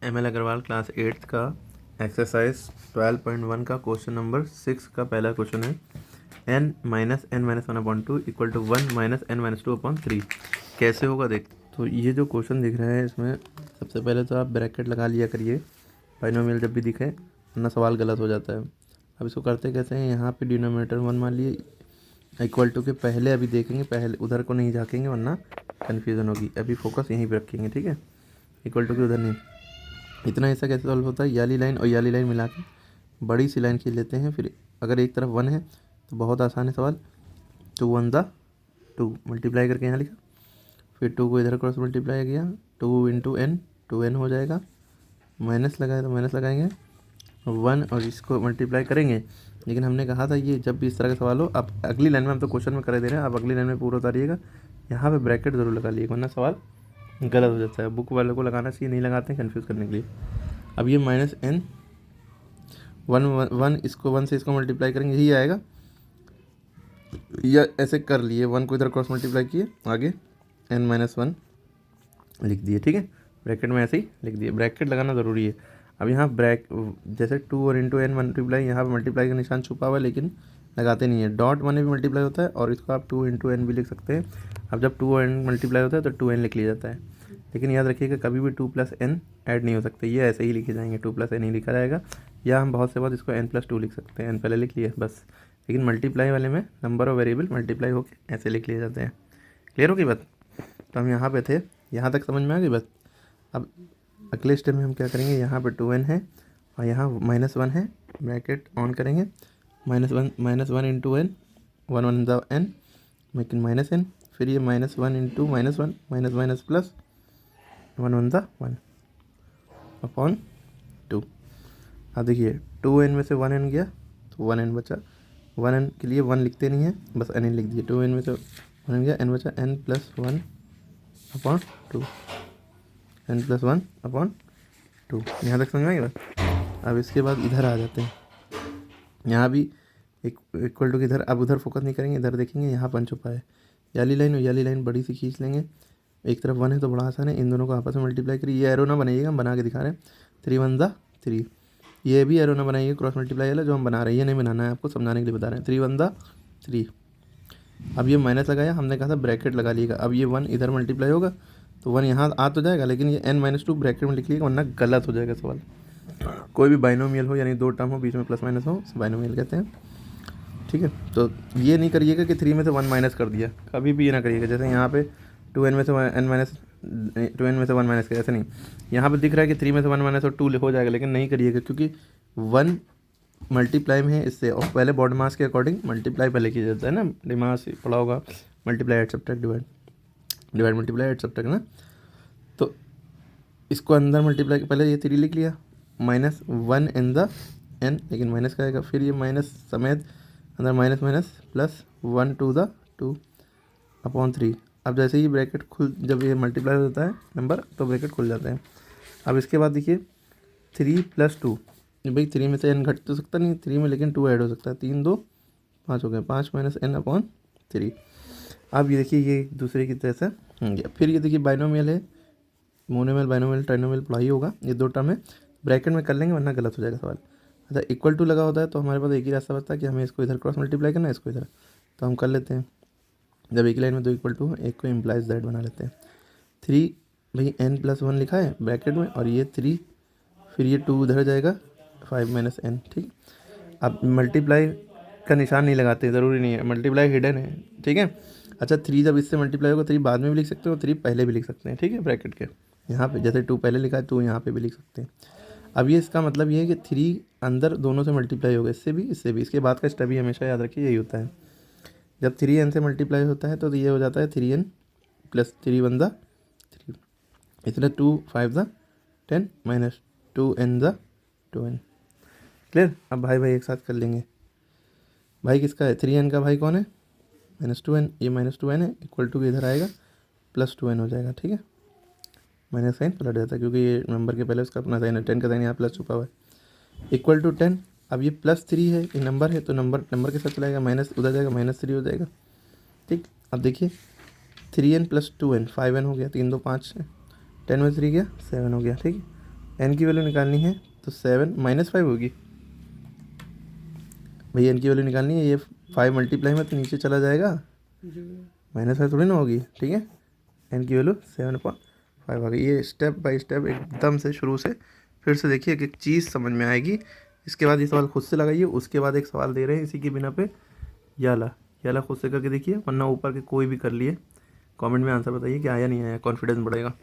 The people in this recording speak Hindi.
M L Agarwal class 8th का एक्सरसाइज 12.1 का क्वेश्चन नंबर 6 का पहला क्वेश्चन है n-n-1/2 इक्वल टू 1-n-2/3 कैसे होगा देख। तो ये जो क्वेश्चन दिख रहा है इसमें सबसे पहले तो आप ब्रैकेट लगा लिया करिए बाइनोमियल जब भी दिखे, वरना सवाल गलत हो जाता है। अब इसको करते कैसे हैं, यहाँ पे डिनोमिनेटर 1 मान लिए, इक्वल टू के पहले अभी देखेंगे, पहले उधर को नहीं झाँकेंगे वरना कन्फ्यूज़न होगी। अभी फोकस यहीं पे रखेंगे, ठीक है, इक्वल टू के उधर नहीं। इतना ऐसा कैसे सॉल्व होता है, याली लाइन और याली लाइन मिला के बड़ी सी लाइन खींच लेते हैं। फिर अगर एक तरफ 1 है तो बहुत आसान है सवाल, 2 1 मल्टीप्लाई करके यहाँ लिखा, फिर 2 को इधर क्रॉस मल्टीप्लाई किया, 2 इंटू एन, 2n हो जाएगा, माइनस लगाए तो माइनस लगाएंगे, 1 और इसको मल्टीप्लाई करेंगे। लेकिन हमने कहा था ये जब भी इस तरह का सवाल हो, आप अगली लाइन में, हम तो क्वेश्चन में कर दे रहे हैं, आप अगली लाइन में पूरा उतारिएगा, यहाँ पे ब्रैकेट ज़रूर लगा लीजिएगा वरना सवाल गलत हो जाता है। बुक वालों को लगाना चाहिए, नहीं लगाते हैं कन्फ्यूज़ करने के लिए। अब ये -n 1 इसको 1 से इसको मल्टीप्लाई करेंगे, यही आएगा, या ऐसे कर लिए, 1 को इधर क्रॉस मल्टीप्लाई किए, आगे n-1 लिख दिए, ठीक है, ब्रैकेट में ऐसे ही लिख दिए, ब्रैकेट लगाना ज़रूरी है। अब यहाँ जैसे 2 और इंटू n मल्टीप्लाई, यहाँ पर मल्टीप्लाई का निशान छुपा हुआ है लेकिन लगाते नहीं है, डॉट 1 भी मल्टीप्लाई होता है और इसको आप 2 इंटू n भी लिख सकते हैं। अब जब 2 और n मल्टीप्लाई होता है तो 2n लिख लिया जाता है, लेकिन याद रखिएगा कभी भी 2 + n ऐड नहीं हो सकते, ये ऐसे ही लिखे जाएंगे, 2 + n ही लिखा जाएगा, या हम बहुत से बात इसको n+2 लिख सकते हैं, n पहले लिख लिए बस। लेकिन मल्टीप्लाई वाले में नंबर और वेरिएबल मल्टीप्लाई होकर ऐसे लिख लिए जाते हैं। क्लियर होगी बात। तो हम यहाँ पे थे, यहाँ तक समझ में आ गई बात। अब अगले स्टेप में हम क्या करेंगे, यहाँ पे 2n है और यहाँ -1 है, ब्रैकेट ऑन करेंगे, -1 इंटू n, 1 1 द n, लेकिन -n, फिर ये -1 into -1 minus plus 1 1 the 1 upon 2। अब देखिए 2n में से 1n गया तो 1n बचा, 1n के लिए 1 लिखते नहीं है, बस n लिख दिए, 2n में से 1n गया, n बचा, n+1 अपॉन 2, n+1 अपॉन 2। यहाँ तक समझ में आएगा। अब इसके बाद इधर आ जाते हैं, यहाँ भी इक्वल टू इधर, अब उधर फोकस नहीं करेंगे, इधर देखेंगे, यहाँ 1 छुपा है, याली लाइन और याली लाइन बड़ी सी खींच लेंगे, एक तरफ 1 है तो बड़ा आसान है, इन दोनों को आपस में मल्टीप्लाई करिए। ये एरो ना बनाइएगा, हम बना के दिखा रहे हैं, 3 1 द 3, ये भी एरो ना बनाइए क्रॉस मल्टीप्लाई वाला जो हम बना रहे हैं, ये नहीं बनाना है, आपको समझाने के लिए बता रहे हैं, 3 1 द 3। अब ये माइनस लगाया, हमने कहा था ब्रैकेट लगा लिएगा, अब ये 1 इधर मल्टीप्लाई होगा तो 1 यहाँ आ तो जाएगा, लेकिन ये n-2 ब्रैकेट में लिख लीजिएगा वरना गलत हो जाएगा सवाल। कोई भी बाइनोमियल हो, यानी 2 टर्म हो, बीच में प्लस माइनस हो, बाइनोमियल कहते हैं, ठीक है। तो ये नहीं करिएगा कि 3 में से 1 माइनस कर दिया, कभी भी ये ना करिएगा। जैसे यहाँ पे 2n में से 2n में से 1 माइनस किया, ऐसे नहीं, यहाँ पे दिख रहा है कि 3 में से 1 माइनस और 2 हो जाएगा, लेकिन नहीं करिएगा क्योंकि 1 मल्टीप्लाई में है इससे, और पहले बॉड मास के अकॉर्डिंग मल्टीप्लाई पहले किया जाता है ना, डिमास पढ़ा होगा, multiply add subtract divide multiply add subtract ना। तो इसको अंदर मल्टीप्लाई पहले ये 3 लिख लिया, -1 इन द n, लेकिन माइनस का आएगा, फिर ये माइनस समेत अंदर माइनस प्लस 1 2 द 2 अपॉन 3। अब जैसे ही ब्रैकेट जब ये मल्टीप्लाई हो जाता है नंबर तो ब्रैकेट खुल जाते हैं। अब इसके बाद देखिए 3 + 2, भाई 3 में से n घट तो सकता नहीं 3 में, लेकिन 2 ऐड हो सकता है, 3 2 5 हो गए, 5 - n अपॉन 3। अब ये देखिए ये दूसरे की तरह से गया। फिर ये देखिए बाइनोमियल है, मोनोमियल बाइनोमियल ट्राइनोमियल पढ़ाई होगा, ये 2 टर्म है, ब्रैकेट में कर लेंगे वरना गलत हो जाएगा सवाल। अच्छा इक्वल टू लगा होता है तो हमारे पास एक ही रास्ता बचता है कि हमें इसको इधर क्रॉस मल्टीप्लाई करना है, इसको इधर, तो हम कर लेते हैं। जब एक लाइन में 2 इक्वल टू एक को इम्प्लाइज दैट बना लेते हैं। 3 भाई n+1 लिखा है ब्रैकेट में, और ये 3, फिर ये 2 उधर जाएगा, 5 - n, ठीक। अब मल्टीप्लाई का निशान नहीं लगाते, ज़रूरी नहीं है, मल्टीप्लाई हिडन है, ठीक है। अच्छा 3 जब इससे मल्टीप्लाई होगा, 3 बाद में भी लिख सकते हो, 3 पहले भी लिख सकते हैं, ठीक है, ब्रैकेट के यहाँ पे जैसे 2 पहले लिखा है 2 यहाँ पे भी लिख सकते हैं। अब ये इसका मतलब ये है कि 3 अंदर दोनों से मल्टीप्लाई होगा, इससे भी इससे भी, इसके बाद का स्टेप भी हमेशा याद रखिए यही होता है। जब 3n से मल्टीप्लाई होता है तो ये हो जाता है 3n + 3 1 द 3, इसलिए 2 5 the 10 -2n the 2n। Clear. अब भाई भाई एक साथ कर लेंगे, भाई किसका है, 3n का भाई कौन है, -2n, ये -2n है, इक्वल टू इधर आएगा +2n हो जाएगा, ठीक है, माइनस साइन पलट जाता है क्योंकि ये नंबर के पहले उसका अपना साइन है, 10 का साइन यहाँ प्लस छुपा हुआ है, इक्वल टू 10। अब ये +3 है, ये नंबर है तो नंबर के साथ चलाएगा, माइनस उधर जाएगा, -3 हो जाएगा, ठीक। अब देखिए 3n + 2n 5n हो गया, 3 2 5 है, 10 में 3 गया 7 हो गया, ठीक। एन की वैल्यू निकालनी है तो 7 -5 होगी भैया, एन की वैल्यू निकालनी है, ये 5 मल्टीप्लाई में तो नीचे चला जाएगा, -5 थोड़ी ना होगी, ठीक है। एन की वैल्यू 7/5 आ गई। ये स्टेप बाय स्टेप एकदम से शुरू से फिर से देखिए, एक एक चीज़ समझ में आएगी। इसके बाद ये सवाल खुद से लगाइए, उसके बाद एक सवाल दे रहे हैं इसी के बिना पे, याला खुद से करके देखिए, वरना ऊपर के कोई भी कर लिए। कमेंट में आंसर बताइए कि आया नहीं आया, कॉन्फिडेंस बढ़ेगा।